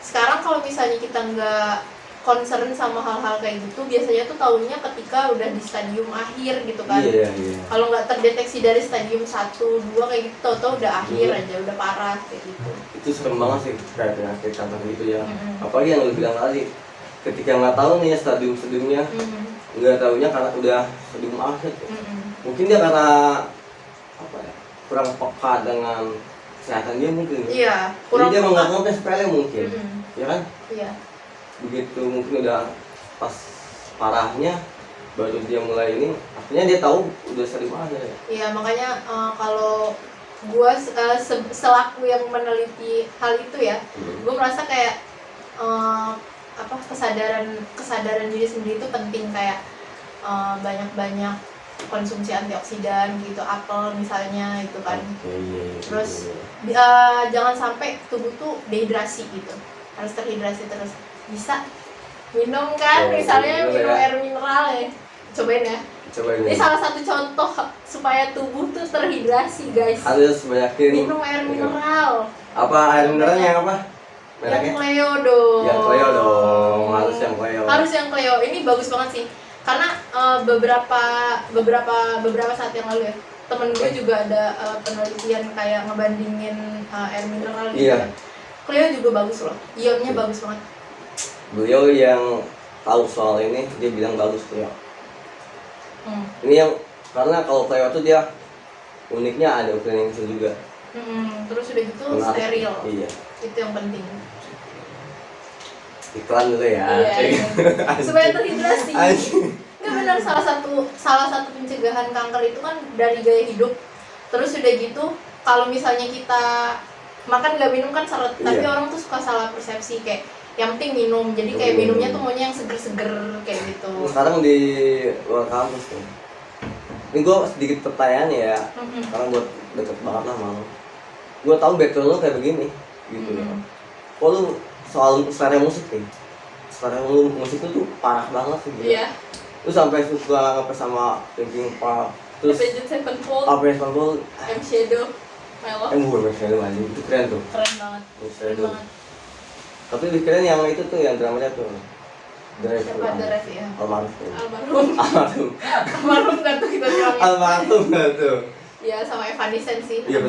Speaker 2: sekarang kalau misalnya kita nggak concern sama hal-hal kayak gitu, biasanya tuh tahunya ketika udah di stadium akhir gitu kan. Kalau nggak terdeteksi dari stadium 1, 2 kayak gitu, tahu-tahu udah akhir aja, udah parah kayak gitu.
Speaker 1: Itu serem banget sih kayak penyakit kanker gitu ya. Apalagi yang lu bilang tadi, ketika nggak tahu nih ya stadium-stadiumnya, nggak tahunya karena udah sedih banget. Mungkin dia karena apa ya, kurang peka dengan kesehatan dia mungkin.
Speaker 2: Iya,
Speaker 1: Jadi
Speaker 2: kurang
Speaker 1: dia
Speaker 2: peka.
Speaker 1: menganggapnya sepele mungkin, ya kan?
Speaker 2: Iya.
Speaker 1: Begitu mungkin udah pas parahnya baru dia mulai ini, artinya dia tahu udah sering banget ya.
Speaker 2: Iya, makanya kalau gue selaku yang meneliti hal itu ya, gue merasa kayak apa kesadaran diri sendiri itu penting, kayak banyak-banyak konsumsi antioksidan gitu, apel misalnya itu kan. Terus jangan sampai tubuh tuh dehidrasi gitu, harus terhidrasi terus. Bisa minum kan, misalnya minum air mineral ya, cobain ya. Ini salah satu contoh supaya tubuh tuh terhidrasi guys.
Speaker 1: Harus banyakin
Speaker 2: minum air mineral.
Speaker 1: Apa air mineralnya apa?
Speaker 2: Yang Cleo dong.
Speaker 1: Yang Cleo dong, harus yang Cleo.
Speaker 2: Harus yang Cleo. Ini bagus banget sih. Karena beberapa saat yang lalu ya, temen gue juga ada penelitian kayak ngebandingin air mineral gitu.
Speaker 1: Iya.
Speaker 2: Cleo juga bagus loh. Ionnya bagus banget.
Speaker 1: Beliau yang tahu soal ini dia bilang bagus Cleo. Ini yang karena kalau Cleo tuh dia uniknya ada ukuran yang kecil juga.
Speaker 2: Terus udah gitu steril.
Speaker 1: Iya.
Speaker 2: Itu yang penting.
Speaker 1: Iklan dulu ya.
Speaker 2: Iya. Supaya terhidrasi. Nggak benar, salah satu pencegahan kanker itu kan dari gaya hidup. Terus udah gitu kalau misalnya kita makan nggak minum kan seret, tapi orang tuh suka salah persepsi kayak yang penting minum, jadi kayak minumnya tuh maunya yang seger-seger kayak gitu.
Speaker 1: Sekarang di luar kampus tuh, ini gue sedikit pertanyaan ya, karena gue deket banget lah sama lo. Gue tahu background lo kayak begini, gitu ya. Kok lu soal selera musik nih, selera lu musik tuh parah banget sih.
Speaker 2: Iya.
Speaker 1: Lu sampai suka ngepes sama Linkin Park, terus
Speaker 2: Avenged Sevenfold, M Shadow, Melo.
Speaker 1: Gue Shadow aja, itu keren tuh.
Speaker 2: Keren banget. Keren banget.
Speaker 1: Tapi lebih keren yang itu tuh, yang dramanya tuh
Speaker 2: Siapa Drive ya? Almarhum kan tuh kita bilangnya.
Speaker 1: Almarhum gak tuh?
Speaker 2: Iya, sama Evanescence sih.
Speaker 1: Iya,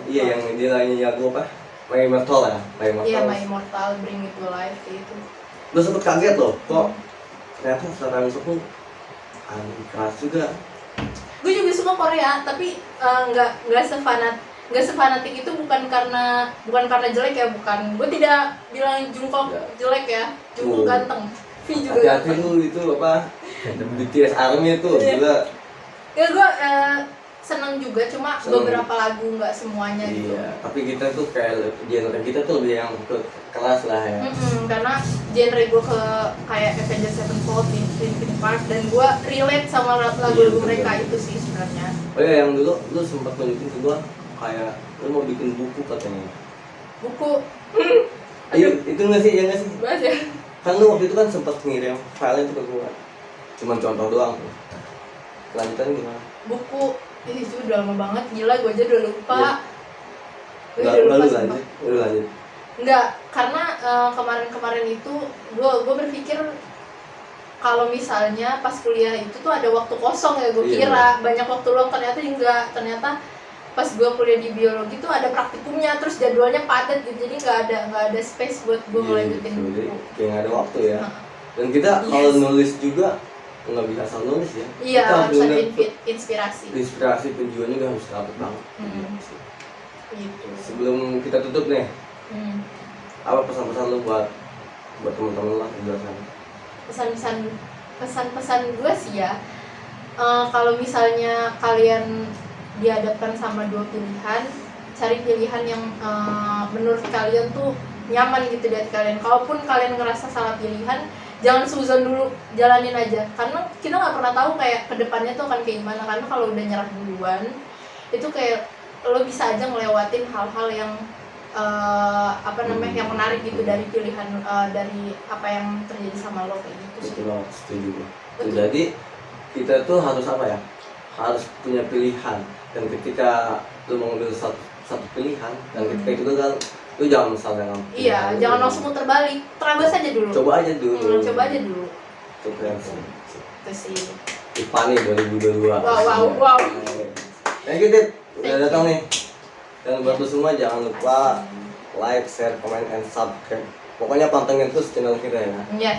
Speaker 1: yang dia lainnya jago apa? My Immortal ya?
Speaker 2: Iya, My Immortal, Bring Me to Life itu.
Speaker 1: Lu sempet kaget loh, kok ternyata selera musik tuh keras juga.
Speaker 2: Gue juga suka Korea, tapi nggak sefanatik itu, bukan karena jelek ya, bukan. Gue tidak bilang Jungkook jelek ya, Jungkook ganteng. V juga
Speaker 1: hati-hati lu itu apa? BTS Army itu juga.
Speaker 2: Ya gue seneng juga, cuma beberapa lagu, nggak semuanya gitu.
Speaker 1: Iya, tapi kita tuh kayak genre kita tuh lebih yang ke kelas lah ya.
Speaker 2: Karena genre gue ke kayak Avenged Sevenfold, Linkin Park, dan gue relate sama lagu-lagu mereka itu sih sebenarnya.
Speaker 1: Oh iya, yang dulu lu sempat tunjukin ke gua kayak lu mau bikin buku katanya.
Speaker 2: Buku?
Speaker 1: Ayo, itu nggak sih, ya nggak sih?
Speaker 2: Bahas ya?
Speaker 1: Kan lu waktu itu kan sempat ngirim file itu ke gua. Cuman contoh doang. Kelanjutannya gimana?
Speaker 2: Buku, itu udah lama banget, gila gue aja udah lupa.
Speaker 1: Gue udah lupa. Udah lanjut.
Speaker 2: Enggak, karena kemarin-kemarin itu gue berpikir kalau misalnya pas kuliah itu tuh ada waktu kosong ya, gue kira banyak waktu luang, ternyata enggak. Ternyata pas gue kuliah di biologi tuh ada praktikumnya, terus jadwalnya padat gitu, jadi nggak ada space buat gue ngelanjutin buku.
Speaker 1: Kayak nggak ada waktu ya. Dan kita kalau nulis juga nggak bisa asal nulis ya.
Speaker 2: Iya, harus ada inspirasi.
Speaker 1: Inspirasi tujuannya udah harus dapet banget.
Speaker 2: Gitu.
Speaker 1: Sebelum kita tutup nih, apa pesan-pesan lu buat teman-teman lah di luar sana?
Speaker 2: Pesan-pesan gue sih ya, kalau misalnya kalian dihadapkan sama dua pilihan, cari pilihan yang menurut kalian tuh nyaman gitu di hati kalian. Kalaupun kalian ngerasa salah pilihan, jangan suzon dulu, jalanin aja, karena kita nggak pernah tahu kayak kedepannya tuh akan kayak gimana. Karena kalau udah nyerah duluan, itu kayak lo bisa aja ngelewatin hal-hal yang yang menarik gitu dari pilihan, dari apa yang terjadi sama lo kayak gitu sih.
Speaker 1: Betul, setuju. Jadi kita tuh harus apa ya? Harus punya pilihan, dan ketika lo mengambil satu pilihan dan ketika itu gagal, lu jangan menyesal dengan
Speaker 2: iya, jangan langsung muter balik, terabas aja dulu.
Speaker 1: Coba aja dulu. Itu keren sih.
Speaker 2: Itu sih.
Speaker 1: Ipani 2022.
Speaker 2: Wow.
Speaker 1: Thank you, Dit. Udah datang nih. Dan buat lu semua jangan lupa like, share, comment, and subscribe. Pokoknya pantengin terus channel kita ya.
Speaker 2: Iya.